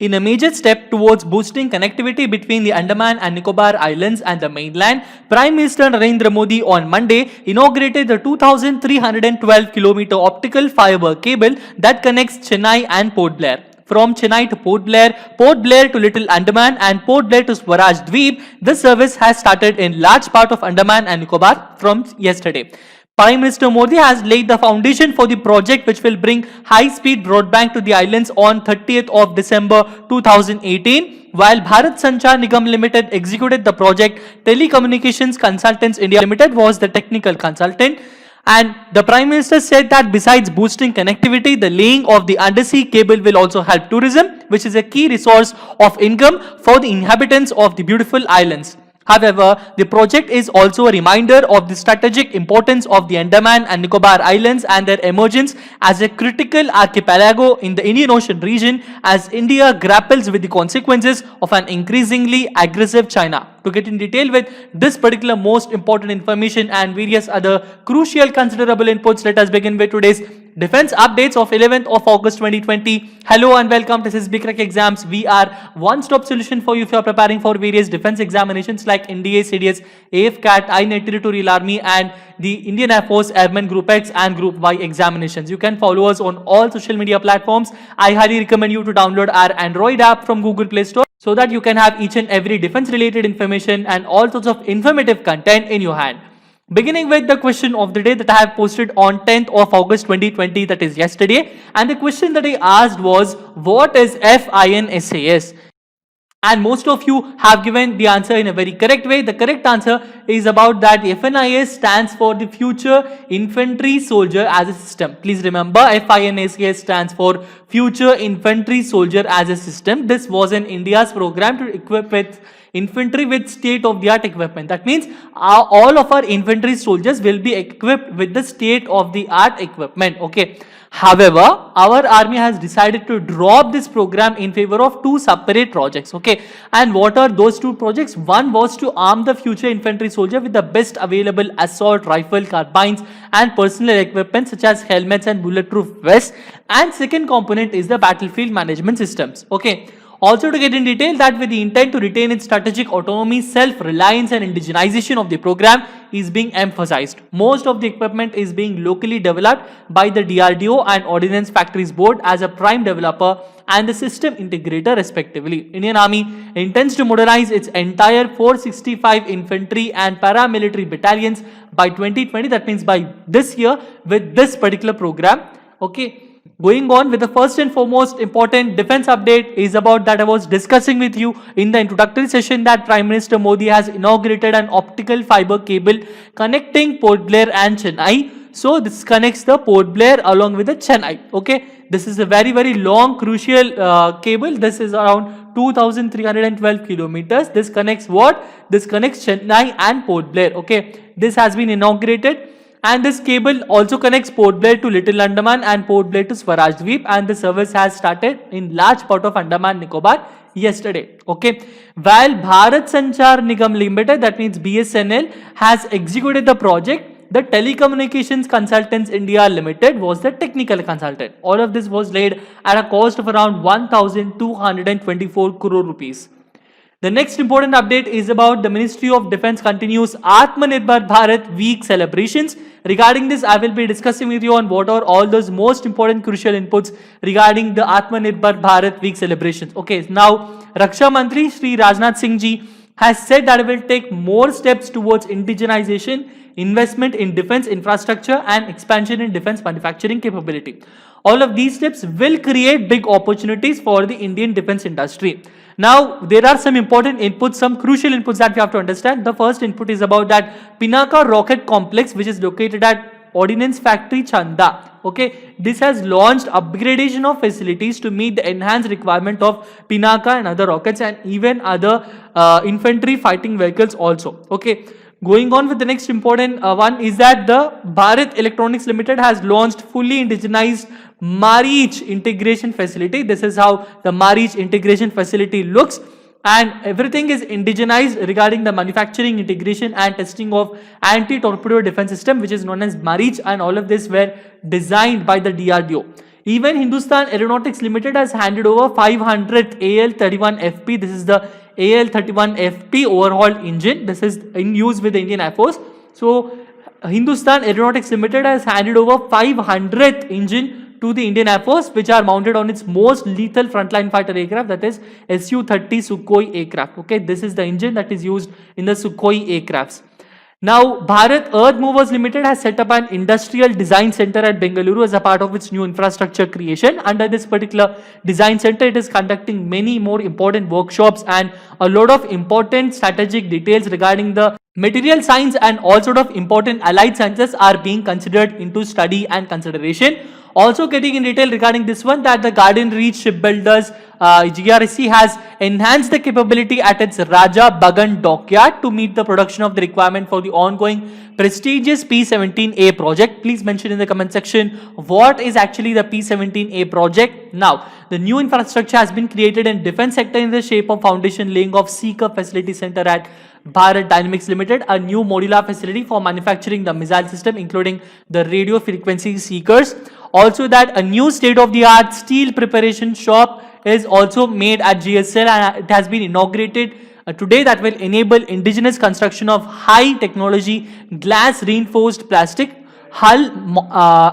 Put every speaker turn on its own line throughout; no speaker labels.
In a major step towards boosting connectivity between the Andaman and Nicobar Islands and the mainland, Prime Minister Narendra Modi on Monday inaugurated the 2,312-kilometer optical fiber cable that connects Chennai and Port Blair. From Chennai to Port Blair to Little Andaman, and Port Blair to Swaraj Dweep, this service has started in large part of Andaman and Nicobar from yesterday. Prime Minister Modi has laid the foundation for the project, which will bring high-speed broadband to the islands on 30th of December 2018. While Bharat Sanchar Nigam Limited executed the project, Telecommunications Consultants India Limited was the technical consultant. And the Prime Minister said that besides boosting connectivity, the laying of the undersea cable will also help tourism, which is a key resource of income for the inhabitants of the beautiful islands. However, the project is also a reminder of the strategic importance of the Andaman and Nicobar Islands and their emergence as a critical archipelago in the Indian Ocean region as India grapples with the consequences of an increasingly aggressive China. To get in detail with this particular most important information and various other crucial considerable inputs, let us begin with today's defense updates of 11th of August 2020. Hello and welcome to SSB Crack Exams. We are one-stop solution for you if you are preparing for various defense examinations like NDA, CDS, AFCAT, I-NET Territorial Army and the Indian Air Force Airman Group X and Group Y examinations. You can follow us on all social media platforms. I highly recommend you to download our Android app from Google Play Store so that you can have each and every defense related information and all sorts of informative content in your hand. Beginning with the question of the day that I have posted on 10th of August 2020, that is yesterday. And the question that I asked was, what is FINSAS? And most of you have given the answer in a very correct way. The correct answer is about that FINSAS stands for the Future Infantry Soldier as a System. Please remember, FINSAS stands for Future Infantry Soldier as a System. This was in India's program to equip with infantry with state-of-the-art equipment. That means all of our infantry soldiers will be equipped with the state-of-the-art equipment. Okay. However, our army has decided to drop this program in favor of two separate projects. Okay. And what are those two projects? One was to arm the future infantry soldier with the best available assault rifle, carbines and personal equipment such as helmets and bulletproof vests. And second component is the battlefield management systems. Okay. Also to get in detail that with the intent to retain its strategic autonomy, self-reliance and indigenization of the program is being emphasized. Most of the equipment is being locally developed by the DRDO and Ordnance Factories Board as a prime developer and the system integrator respectively. Indian Army intends to modernize its entire 465 infantry and paramilitary battalions by 2020. That means by this year with this particular program. Okay. Going on with the first and foremost important defense update is about that I was discussing with you in the introductory session that Prime Minister Modi has inaugurated an optical fiber cable connecting Port Blair and Chennai. So this connects the Port Blair along with the Chennai. Okay, this is a very long crucial cable. This is around 2,312 kilometers. This connects what? This connects Chennai and Port Blair. Okay, this has been inaugurated. And this cable also connects Port Blair to Little Andaman and Port Blair to Swaraj Dweep, and the service has started in large part of Andaman Nicobar yesterday. Okay. While Bharat Sanchar Nigam Limited, that means BSNL, has executed the project, the Telecommunications Consultants India Limited was the technical consultant. All of this was laid at a cost of around 1,224 crore rupees. The next important update is about the Ministry of Defence continues Atmanirbhar Bharat Week celebrations. Regarding this, I will be discussing with you on what are all those most important crucial inputs regarding the Atmanirbhar Bharat Week celebrations. Okay, now Raksha Mantri Shri Rajnath Singh ji has said that he will take more steps towards indigenization, investment in defence infrastructure and expansion in defence manufacturing capability. All of these steps will create big opportunities for the Indian defence industry. Now, there are some important inputs, some crucial inputs that we have to understand. The first input is about that Pinaka Rocket Complex, which is located at Ordnance Factory Chanda. Okay, this has launched upgradation of facilities to meet the enhanced requirement of Pinaka and other rockets and even other infantry fighting vehicles also. Okay. Going on with the next important one is that the Bharat Electronics Limited has launched fully indigenized Marich integration facility. This is how the Marich integration facility looks, and everything is indigenized regarding the manufacturing, integration and testing of anti-torpedo defense system, which is known as Marich, and all of this were designed by the DRDO. Even Hindustan Aeronautics Limited has handed over 500 AL-31FP. This is the AL-31FP overhauled engine. This is in use with the Indian Air Force. So Hindustan Aeronautics Limited has handed over 500th engine to the Indian Air Force, which are mounted on its most lethal frontline fighter aircraft, that is Su-30 Sukhoi aircraft. Okay, this is the engine that is used in the Sukhoi aircrafts. Now, Bharat Earth Movers Limited has set up an industrial design center at Bengaluru as a part of its new infrastructure creation. Under this particular design center, it is conducting many more important workshops and a lot of important strategic details regarding the material science, and all sort of important allied sciences are being considered into study and consideration. Also getting in detail regarding this one, that the Garden Reach Shipbuilders GRC has enhanced the capability at its Raja Bagan dockyard to meet the production of the requirement for the ongoing prestigious P-17A project. Please mention in the comment section what is actually the P-17A project. Now, the new infrastructure has been created in defense sector in the shape of foundation laying of Seeker Facility Center at Bharat Dynamics Limited, a new modular facility for manufacturing the missile system, including the radio frequency seekers. Also, that a new state-of-the-art steel preparation shop is also made at GSL, and it has been inaugurated today, that will enable indigenous construction of high technology glass reinforced plastic hull,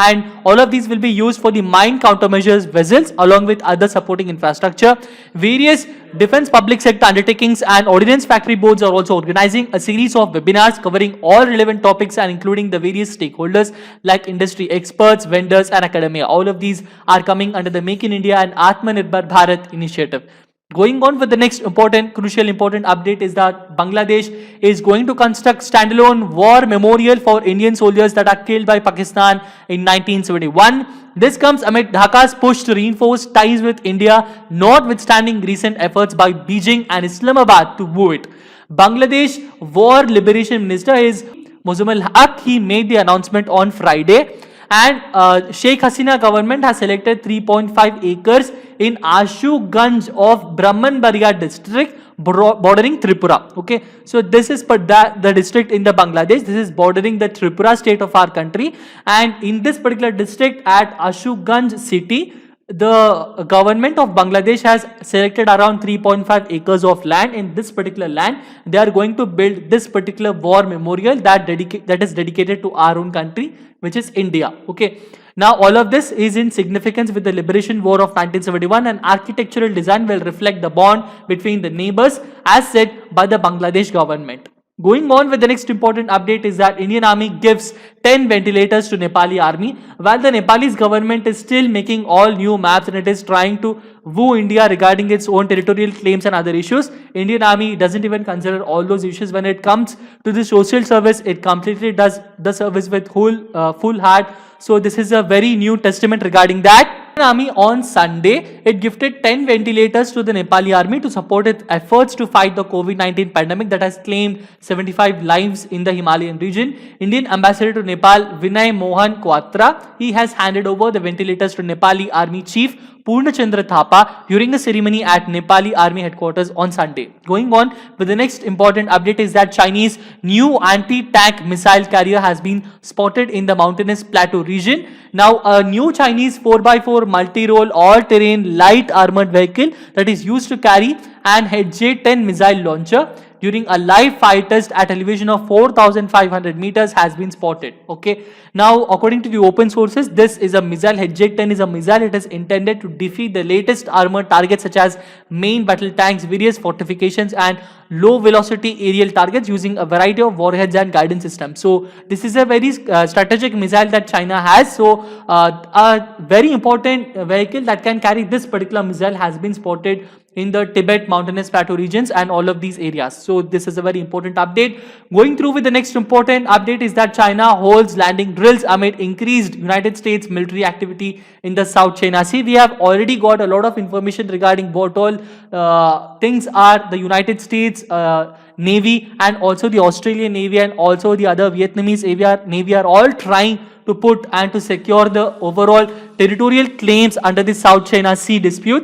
and all of these will be used for the mine countermeasures vessels along with other supporting infrastructure. Various defense public sector undertakings and ordnance factory boards are also organizing a series of webinars covering all relevant topics and including the various stakeholders like industry experts, vendors and academia. All of these are coming under the Make in India and Atmanirbhar Bharat initiative. Going on with the next important update is that Bangladesh is going to construct standalone war memorial for Indian soldiers that are killed by Pakistan in 1971. This comes amid Dhaka's push to reinforce ties with India, notwithstanding recent efforts by Beijing and Islamabad to woo it. Bangladesh War Liberation Minister is Muzamil Haq. He made the announcement on Friday. And Sheikh Hasina government has selected 3.5 acres in Ashuganj of Brahmanbaria district bordering Tripura. Okay, so this is the district in the Bangladesh. This is bordering the Tripura state of our country, and in this particular district at Ashuganj city, the government of Bangladesh has selected around 3.5 acres of land. In this particular land, they are going to build this particular war memorial that is dedicated to our own country, which is India. Okay. Now, all of this is in significance with the Liberation War of 1971, and architectural design will reflect the bond between the neighbors as set by the Bangladesh government. Going on with the next important update is that Indian Army gives 10 ventilators to Nepali Army. While the Nepalese government is still making all new maps and it is trying to woo India regarding its own territorial claims and other issues, Indian Army doesn't even consider all those issues. When it comes to the social service, it completely does the service with full heart. So this is a very new testament regarding that. Army on Sunday, it gifted 10 ventilators to the Nepali Army to support its efforts to fight the COVID-19 pandemic that has claimed 75 lives in the Himalayan region. Indian Ambassador to Nepal, Vinay Mohan Quatra, he has handed over the ventilators to Nepali Army Chief Purnachandra Thapa during a ceremony at Nepali Army headquarters on Sunday. Going on with the next important update is that Chinese new anti-tank missile carrier has been spotted in the mountainous plateau region. Now, a new Chinese 4x4 multi-role all-terrain light armored vehicle that is used to carry an HJ-10 missile launcher during a live fire test at elevation of 4,500 meters has been spotted. Okay. Now, according to the open sources, this is a missile. HJ-10 is a missile. It is intended to defeat the latest armored targets such as main battle tanks, various fortifications and low velocity aerial targets using a variety of warheads and guidance systems. So, this is a very strategic missile that China has. So, a very important vehicle that can carry this particular missile has been spotted in the Tibet mountainous plateau regions and all of these areas. So this is a very important update. Going through with the next important update is that China holds landing drills amid increased United States military activity in the South China Sea. We have already got a lot of information regarding what all things are the United States Navy and also the Australian Navy and also the other Vietnamese Navy are all trying to put and to secure the overall territorial claims under the South China Sea dispute.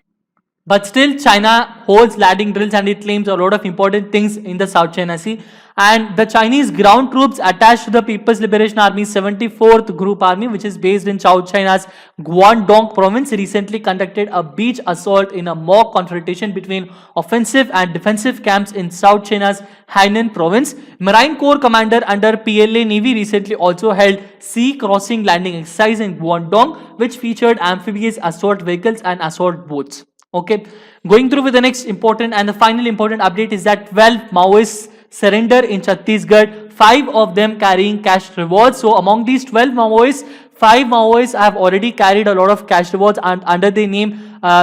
But still, China holds landing drills and it claims a lot of important things in the South China Sea. And the Chinese ground troops attached to the People's Liberation Army's 74th Group Army, which is based in South China's Guangdong province, recently conducted a beach assault in a mock confrontation between offensive and defensive camps in South China's Hainan province. Marine Corps commander under PLA Navy recently also held sea crossing landing exercise in Guangdong, which featured amphibious assault vehicles and assault boats. Okay, going through with the next important and the final important update is that 12 Maoists surrender in Chhattisgarh, 5 of them carrying cash rewards. So among these 12 Maoists, 5 Maoists have already carried a lot of cash rewards, and under the name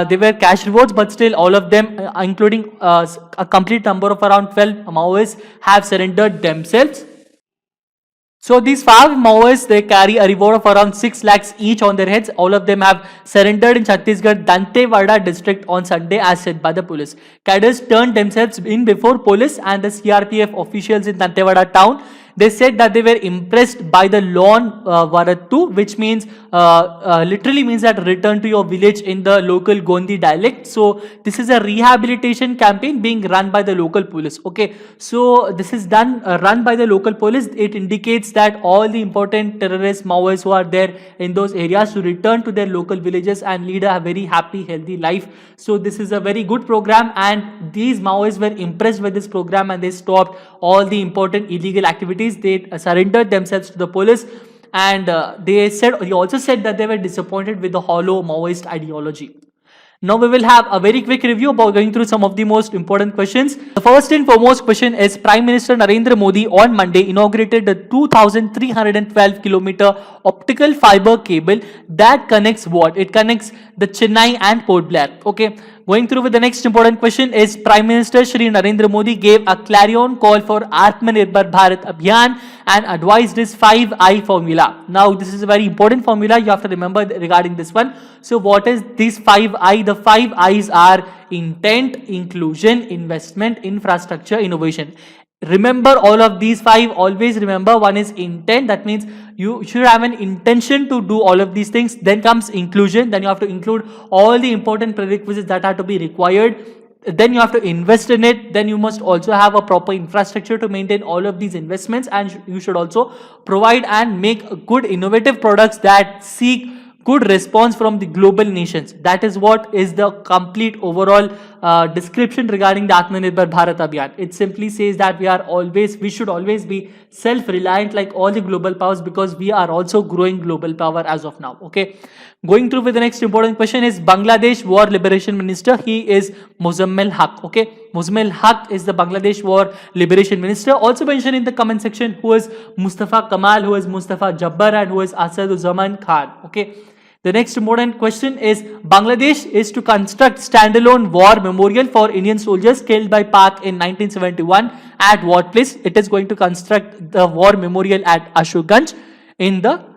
they were cash rewards, but still all of them, including a complete number of around 12 Maoists, have surrendered themselves. So these 5 Maoists, they carry a reward of around 6 lakhs each on their heads. All of them have surrendered in Chhattisgarh Dantewada district on Sunday, as said by the police. Cadres turned themselves in before police and the CRPF officials in Dantewada town. They said that they were impressed by the Lon Varattu, which means literally means that return to your village in the local Gondi dialect. So this is a rehabilitation campaign being run by the local police. Okay, so this is done run by the local police. It indicates that all the important terrorist Maoists who are there in those areas to return to their local villages and lead a very happy, healthy life. So this is a very good program, and these Maoists were impressed with this program and they stopped all the important illegal activities. They surrendered themselves to the police, and they also said that they were disappointed with the hollow Maoist ideology. Now we will have a very quick review about going through some of the most important questions. The first and foremost question is, Prime Minister Narendra Modi on Monday inaugurated the 2,312 kilometer optical fiber cable that connects what? It connects the Chennai and Port Blair. Okay. Going through with the next important question is, Prime Minister Shri Narendra Modi gave a clarion call for Atmanirbhar Bharat Abhiyan and advised his 5I formula. Now this is a very important formula, you have to remember regarding this one. So what is this 5I? The 5 I's are intent, inclusion, investment, infrastructure, innovation. Remember all of these 5. Always remember, one is intent, that means you should have an intention to do all of these things. Then comes inclusion, then you have to include all the important prerequisites that are to be required. Then you have to invest in it. Then you must also have a proper infrastructure to maintain all of these investments, and you should also provide and make good innovative products that seek good response from the global nations. That is what is the complete overall description regarding the Atmanirbhar Bharat Abhiyan. It simply says that we should always be self-reliant like all the global powers, because we are also growing global power as of now. Okay. Going through with the next important question is, Bangladesh War Liberation Minister. He is Muzammil Haq. Okay. Muzammil Haq is the Bangladesh War Liberation Minister. Also mentioned in the comment section who is Mustafa Kamal, who is Mustafa Jabbar, and who is Asaduzzaman Khan. Okay. The next important question is, Bangladesh is to construct standalone war memorial for Indian soldiers killed by Pak in 1971 at what place? It is going to construct the war memorial at Ashokganj,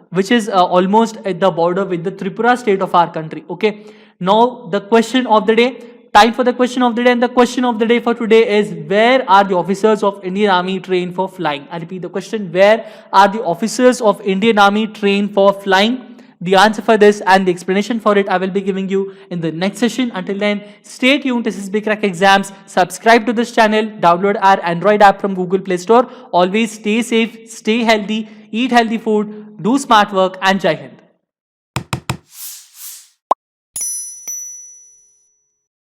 which is almost at the border with the Tripura state of our country. Okay. Now the question of the day. Time for the question of the day, and the question of the day for today is, where are the officers of Indian Army trained for flying? I repeat the question, where are the officers of Indian Army trained for flying? The answer for this and the explanation for it I will be giving you in the next session. Until then, stay tuned. This is BCrack Exams. Subscribe to this channel. Download our Android app from Google Play Store. Always stay safe, stay healthy, eat healthy food, do smart work, and Jai Hind.